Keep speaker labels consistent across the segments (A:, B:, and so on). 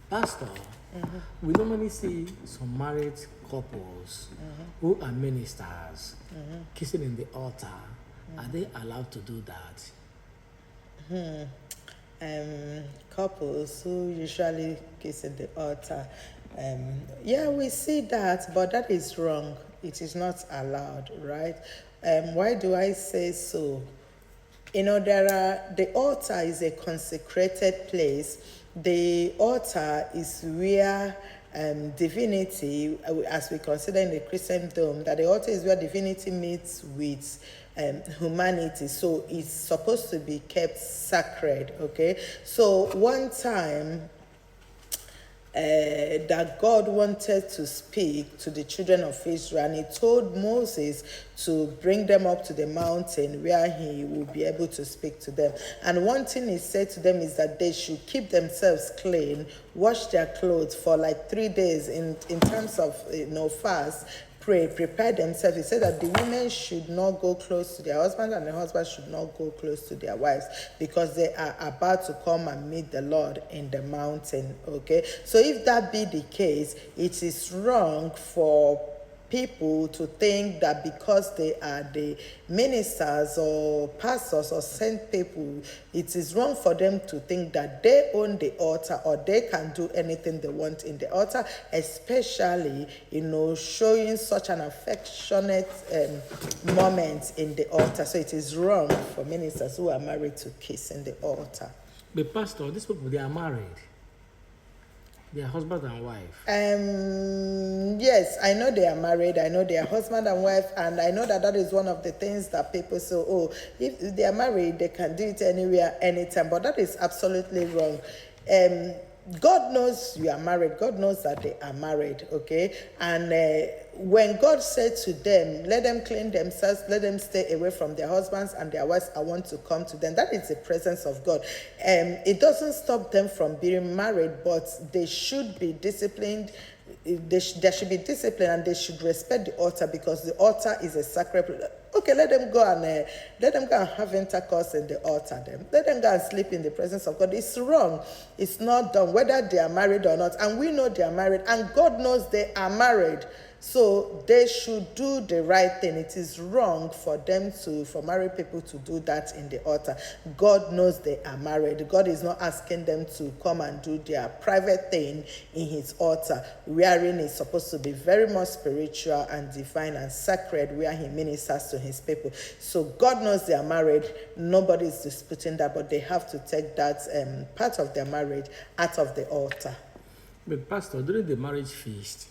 A: Pastor, we normally see some married couples who are ministers kissing in the altar. Are they allowed to do that?
B: Couples who usually kiss at the altar. Yeah, we see that, but that is wrong. It is not allowed, right? Why do I say so? The altar is a consecrated place. The altar is where divinity, as we consider in the Christendom, that the altar is where divinity meets with humanity. So it's supposed to be kept sacred, okay? So one time, that God wanted to speak to the children of Israel, and he told Moses to bring them up to the mountain where he will be able to speak to them. And one thing he said to them is that they should keep themselves clean, wash their clothes for like 3 days in terms of fast, pray, prepare themselves. He said that the women should not go close to their husbands and the husbands should not go close to their wives because they are about to come and meet the Lord in the mountain, okay? So if that be the case, it is wrong for people to think that because they are the ministers or pastors or sent people, it is wrong for them to think that they own the altar or they can do anything they want in the altar, especially, showing such an affectionate moment in the altar. So it is wrong for ministers who are married to kiss in the altar.
A: But Pastor, these people, they are married. They are husband and wife.
B: Yes, I know they are married. I know they are husband and wife, and I know that is one of the things that people say, oh, if they are married, they can do it anywhere, anytime. But that is absolutely wrong. God knows you are married. God knows that they are married, okay? And when God said to them, let them clean themselves, let them stay away from their husbands and their wives, I want to come to them. That is the presence of God. It doesn't stop them from being married, but they should be disciplined. There should be discipline, and they should respect the altar because the altar is a sacred place. Okay, let them go and have intercourse in the altar. Let them go and sleep in the presence of God. It's wrong. It's not done, whether they are married or not. And we know they are married, and God knows they are married. So they should do the right thing. It is wrong for married people to do that in the altar. God knows they are married. God is not asking them to come and do their private thing in his altar, wherein it's supposed to be very much spiritual and divine and sacred, where he ministers to his people. So God knows they are married. Nobody is disputing that, but they have to take that part of their marriage out of the altar.
A: But Pastor, during the marriage feast,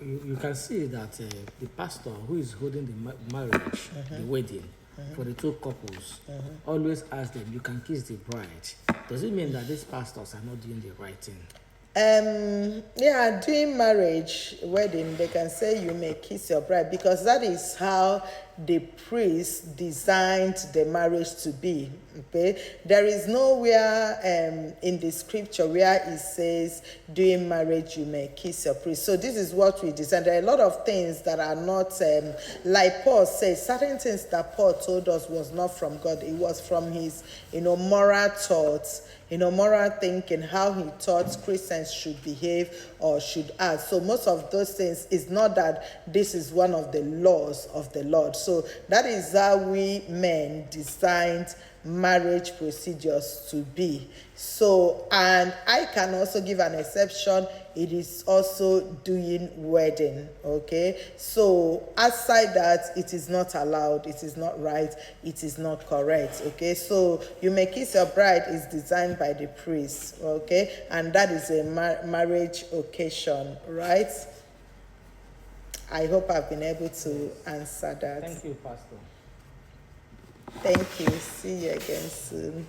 A: you can see that the pastor who is holding the marriage, the wedding, for the two couples, always asks them, you can kiss the bride. Does it mean that these pastors are not doing the right thing?
B: Doing marriage, wedding, they can say you may kiss your bride because that is how the priest designed the marriage to be. Okay, there is nowhere in the scripture where it says during marriage you may kiss your priest. So this is what we designed. There are a lot of things that are not like Paul says. Certain things that Paul told us was not from God. It was from his moral thoughts, moral thinking, how he thought Christians should behave or should act. So most of those things is not that this is one of the laws of the Lord. So that is how we men designed marriage procedures to be. So, and I can also give an exception. It is also doing wedding, okay? So outside that, it is not allowed, it is not right, it is not correct, okay? So you may kiss your bride is designed by the priest, okay? And that is a marriage occasion, right? I hope I've been able to answer that.
A: Thank you, Pastor.
B: Thank you. See you again soon.